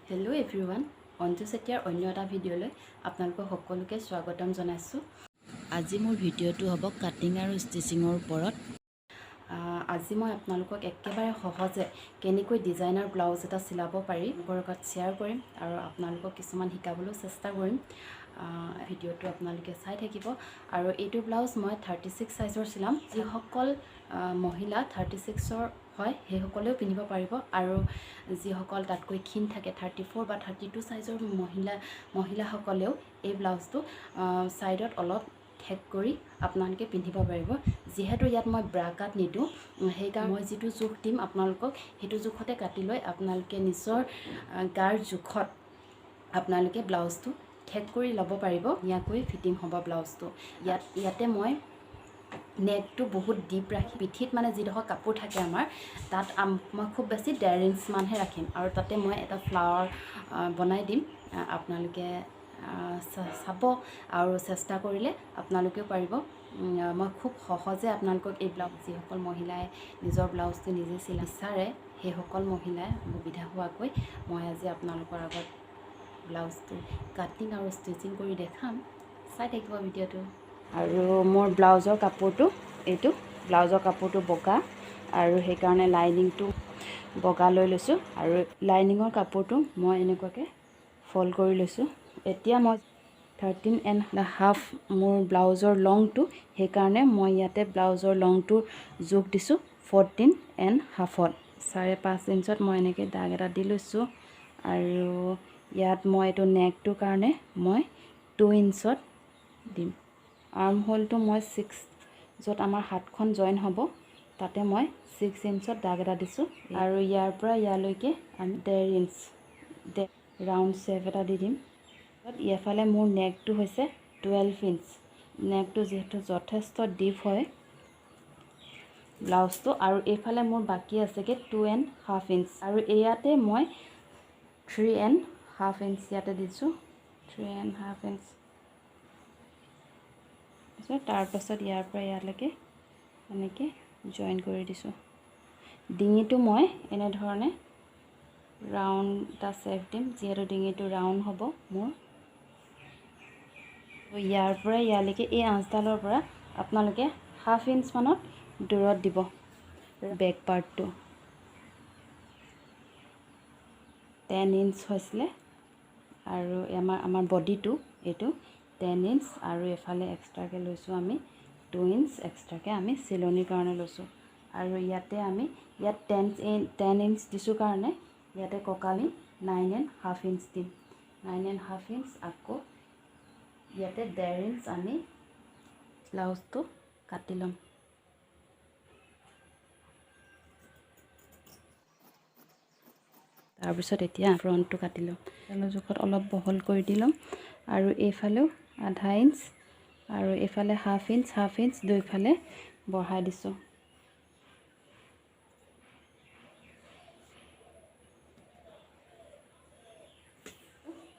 Hello everyone, Anju Chetiaৰ অন্য এটা ভিডিঅ'লৈ আপোনালোকক সকলোকে স্বাগতম জনাইছোঁ। আজি মোৰ ভিডিঅ'টো হ'ব কাটিং আৰু ষ্টিচিঙৰ ওপৰত। আজি মই আপোনালোকক একেবাৰে সহজে কেনেকৈ ডিজাইনাৰ ব্লাউজ এটা চিলাব পাৰি লগত শ্বেয়াৰ কৰিম আৰু আপোনালোকক কিছুমান শিকাবলৈ চেষ্টা কৰিম। ভিডিঅ'টো আপোনালোকে চাই থাকিব আৰু এইটো ব্লাউজ মই 36 সাইজৰ চিলাম। যিসকল মহিলা 36ৰ হয় সেইসকলেও পিন্ধিব পাৰিব আৰু যিসকল তাতকৈ ক্ষীণ থাকে 34 বা 32 সাইজৰ মহিলাসকলেও এই ব্লাউজটো সাইডত অলপ ঠেক কৰি আপোনালোকে পিন্ধিব পাৰিব। যেহেতু ইয়াত মই ব্ৰা কাট নিদিওঁ সেইকাৰণে মই যিটো জোখ দিম আপোনালোকক সেইটো জোখতে কাটি লৈ আপোনালোকে নিজৰ গাৰ জোখত আপোনালোকে ব্লাউজটো ঠেক কৰি ল'ব পাৰিব। ইয়াকৈ ফিটিং হ'ব ব্লাউজটো। ইয়াতে মই নেকটো বহুত ডিপ ৰাখি পিঠিত মানে যিডোখৰ কাপোৰ থাকে আমাৰ তাত মই খুব বেছি 1.5 ইঞ্চ মানহে ৰাখিম আৰু তাতে মই এটা ফ্লাৱাৰ বনাই দিম। আপোনালোকে চাব আৰু চেষ্টা কৰিলে আপোনালোকেও পাৰিব। মই খুব সহজে আপোনালোকক এই ব্লাউজ যিসকল মহিলাই নিজৰ ব্লাউজটো নিজে চিলাব বিচাৰে সেইসকল মহিলাই সুবিধা হোৱাকৈ মই আজি আপোনালোকৰ আগত ব্লাউজটো কাটিং আৰু ষ্টিচিং কৰি দেখাম। চাই থাকিব ভিডিঅ'টো। আৰু মোৰ ব্লাউজৰ কাপোৰটো এইটো ব্লাউজৰ কাপোৰটো বগা আৰু সেইকাৰণে লাইনিংটো বগা লৈ লৈছোঁ আৰু লাইনিঙৰ কাপোৰটো মই এনেকুৱাকৈ ফল্ড কৰি লৈছোঁ। এতিয়া মই 13.5 মোৰ ব্লাউজৰ লংটো সেইকাৰণে মই ইয়াতে ব্লাউজৰ লংটোৰ জোখ দিছোঁ 14.5ত 5.5 ইঞ্চত মই এনেকৈ দাগ এটা দি লৈছোঁ আৰু ইয়াত মই এইটো নেকটোৰ কাৰণে মই 2 ইঞ্চত দিম। আৰ্ম হোলটো মই 6 য'ত আমাৰ হাতখন জইন হ'ব তাতে মই 6 ইঞ্চত দাগ এটা দিছোঁ আৰু ইয়াৰ পৰা ইয়ালৈকে আমি 1.5 ইঞ্চ ৰাউণ্ড শ্বেপ এটা দি দিম। ইয়াৰফালে মোৰ নেকটো হৈছে 12 ইঞ্চ। নেকটো যিহেতু যথেষ্ট ডিপ হয় ব্লাউজটো আৰু এইফালে মোৰ বাকী আছেগৈ 2.5 ইঞ্চ আৰু ইয়াতে মই 3.5 ইঞ্চ ইয়াতে দিছোঁ 3.5 ইঞ্চ। তাৰপাছত ইয়াৰ পৰা ইয়ালৈকে এনেকৈ জইন কৰি দিছোঁ। ডিঙিটো মই এনেধৰণে ৰাউণ্ড এটা শ্বেপ দিম যিহেতু ডিঙিটো ৰাউণ্ড হ'ব মোৰ। ইয়াৰ পৰা ইয়ালৈকে এই আঁচডালৰ পৰা আপোনালোকে 1/2 ইঞ্চ মানত দূৰত দিব। বেক পাৰ্টটো 10 ইঞ্চ হৈছিলে আৰু আমাৰ বডিটো এইটো 10 ইঞ্চ আৰু এফালে এক্সট্ৰাকৈ লৈছোঁ আমি 2 ইঞ্চ এক্সট্ৰাকৈ আমি চিলনিৰ কাৰণে লৈছোঁ আৰু ইয়াতে আমি ইয়াত 10 ইঞ্চ দিছোঁ কাৰণে ইয়াতে কঁকালি 9.5 ইঞ্চ দিম। 9.5 ইঞ্চ আকৌ ইয়াতে 1.5 ইঞ্চ আমি ব্লাউজটো কাটি ল'ম। তাৰপিছত এতিয়া ফ্ৰণ্টটো কাটি ল'ম। তেলৰ জোখত অলপ বহল কৰি দি ল'ম আৰু এইফালেও 0.5 ইঞ্চ আৰু এইফালে 1/2 ইঞ্চ দুইফালে বঢ়াই দিছোঁ।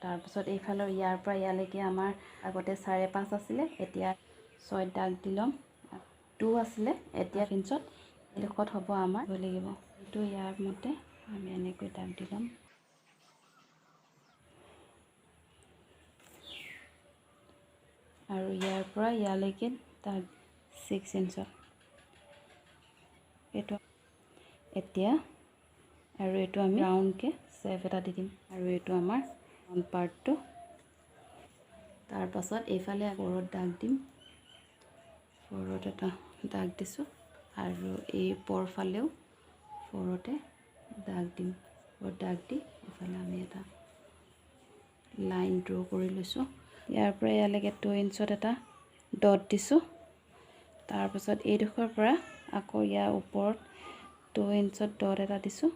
তাৰপিছত এইফালৰ ইয়াৰ পৰা ইয়ালৈকে আমাৰ আগতে 5.5 আছিলে এতিয়া 6 দাগ দি ল'ম। 2 আছিলে এতিয়া 1 ইঞ্চত এইডোখৰত হ'ব আমাৰ লাগিব। এইটো ইয়াৰ মতে আমি এনেকৈ দাগ দি ল'ম আৰু ইয়াৰ পৰা ইয়ালৈকে দাগ 6 ইঞ্চত এইটো এতিয়া আৰু এইটো আমি ৰাউণ্ডকৈ শ্বেপ এটা দি দিম আৰু এইটো আমাৰ ফ্ৰণ্ট পাৰ্টটো। তাৰপাছত এইফালে ওপৰত দাগ দিম। ওপৰত এটা দাগ দিছোঁ আৰু এই ওপৰফালেও ওপৰতে দাগ দিম। দাগ দি এইফালে আমি এটা লাইন ড্ৰ কৰি লৈছোঁ। ইয়াৰ পৰা ইয়ালৈকে 2 ইঞ্চত এটা ডট দিছোঁ। তাৰপাছত এইডোখৰৰ পৰা আকৌ ইয়াৰ ওপৰত 2 ইঞ্চত ডট এটা দিছোঁ।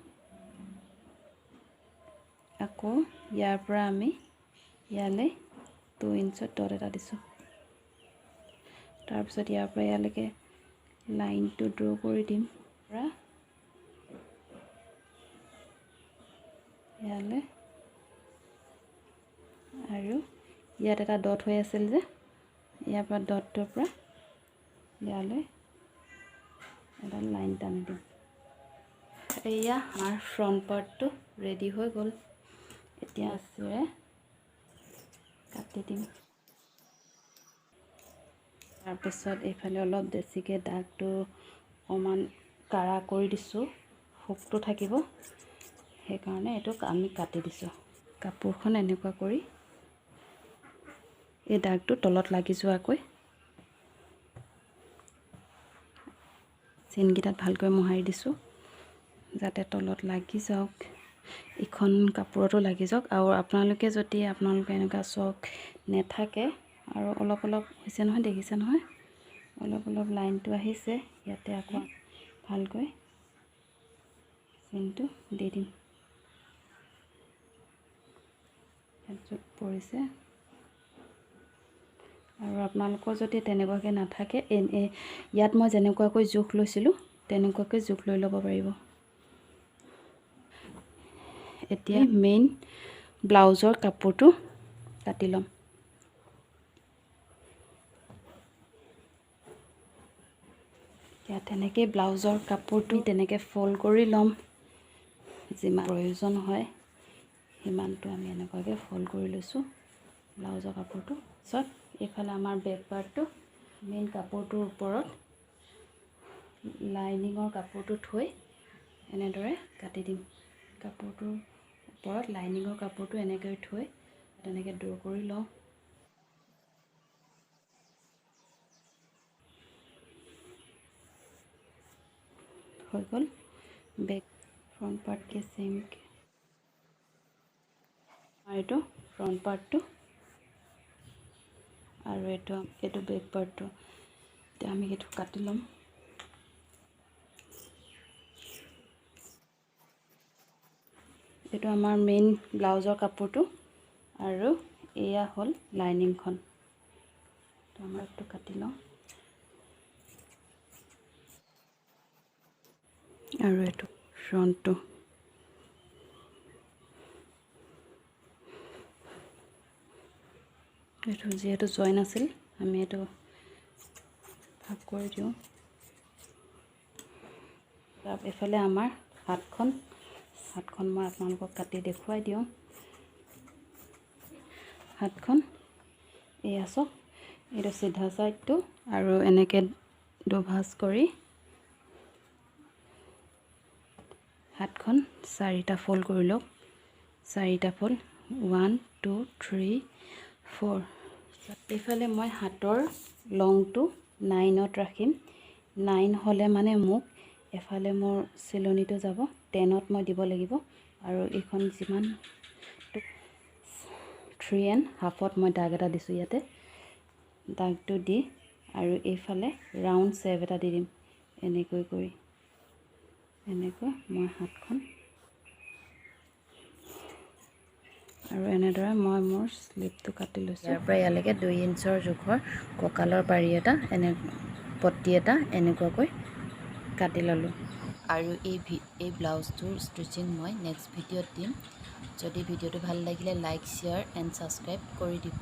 আকৌ ইয়াৰ পৰা আমি ইয়ালৈ 2 ইঞ্চত ডট এটা দিছোঁ। তাৰপিছত ইয়াৰ পৰা ইয়ালৈকে লাইনটো ড্ৰ কৰি দিম পৰা ইয়ালৈ আৰু ইয়াত এটা ডট হৈ আছিল যে ইয়াৰ পৰা ডটটোৰ পৰা ইয়ালৈ এটা লাইন টানি দিম। এয়া আমাৰ ফ্ৰণ্ট পাৰ্টটো ৰেডি হৈ গ'ল। এতিয়া আছেৰে কাটি দিম। তাৰপিছত এইফালে অলপ বেছিকৈ দাগটো অকণমান কাঢ়া কৰি দিছোঁ, হুকটো থাকিব, সেইকাৰণে এইটো আমি কাটি দিছোঁ। কাপোৰখন এনেকুৱা কৰি এই দাগটো তলত লাগি যোৱাকৈ চিনকেইটাত ভালকৈ মোহাৰি দিছোঁ, যাতে তলত লাগি যাওক, ইখন কাপোৰতো লাগি যাওক। আৰু আপোনালোকে যদি এনেকুৱা চক নেথাকে আৰু অলপ অলপ হৈছে নহয়, দেখিছে নহয়, অলপ অলপ লাইনটো আহিছে, ইয়াতে আকৌ ভালকৈ চিনটো দি দিম। য'ত পৰিছে, আৰু আপোনালোকৰ যদি তেনেকুৱাকৈ নাথাকে, ইয়াত মই যেনেকুৱাকৈ জোখ লৈছিলোঁ তেনেকুৱাকৈ জোখ লৈ ল'ব পাৰিব। এতিয়া মেইন ব্লাউজৰ কাপোৰটো কাটি ল'ম। ইয়াত তেনেকৈ ব্লাউজৰ কাপোৰটো তেনেকৈ ফল্ড কৰি ল'ম, যিমান প্ৰয়োজন হয় সিমানটো আমি এনেকুৱাকৈ ফল্ড কৰি লৈছোঁ ব্লাউজৰ কাপোৰটো। পিছত এইফালে আমাৰ বেক পাৰ্টটো মেইন কাপোৰটোৰ ওপৰত লাইনিঙৰ কাপোৰটো থৈ এনেদৰে কাটি দিম। কাপোৰটোৰ ওপৰত লাইনিঙৰ কাপোৰটো এনেকৈ থৈ তেনেকৈ দূৰ কৰি লওঁ। হৈ গ'ল বেক ফ্ৰণ্ট পাৰ্টকৈ চেমকৈ। আৰু এইটো ফ্ৰণ্ট পাৰ্টটো আৰু এইটো বেক পাৰ্টটো। এতিয়া আমি এইটো কাটি ল'ম। এইটো আমাৰ মেইন ব্লাউজৰ কাপোৰটো আৰু এয়া হ'ল লাইনিংখন। তো আমাৰ এইটো কাটি লওঁ। আৰু এইটো ফ্ৰণ্টটো। এইটো যিহেতু জইন আছিল, আমি এইটো ভাগ কৰি দিওঁ। এইফালে আমাৰ হাতখন মই আপোনালোকক কাটি দেখুৱাই দিওঁ। হাতখন এয়া চাওক, এইটো চিধা চাইডটো আৰু এনেকৈ দুভাঁজ কৰি হাতখন 4টা ফল্ড কৰি লওক। 4টা ফল্ড, 1 2 3 4। এইফালে মই হাতৰ লংটো 9ত ৰাখিম। 9 হ'লে মানে মোক এফালে মোৰ চিলনিটো যাব, 10ত মই দিব লাগিব। আৰু এইখন যিমান 3.5ত মই দাগ এটা দিছোঁ, ইয়াতে দাগটো দি আৰু এইফালে ৰাউণ্ড চেভ এটা দি দিম। এনেকৈ কৰি এনেকৈ মই হাতখন আৰু এনেদৰে মই মোৰ স্লিপটো কাটি লৈছোঁ। ইয়াৰ পৰা ইয়ালৈকে 2 ইঞ্চৰ জোখৰ কঁকালৰ পাৰি এটা পট্টি এটা এনেকুৱাকৈ কাটি ল'লোঁ। আৰু এই ব্লাউজটোৰ ষ্টিচিং মই নেক্সট ভিডিঅ'ত দিম। যদি ভিডিঅ'টো ভাল লাগিলে লাইক, শ্বেয়াৰ এণ্ড ছাবস্ক্ৰাইব কৰি দিব।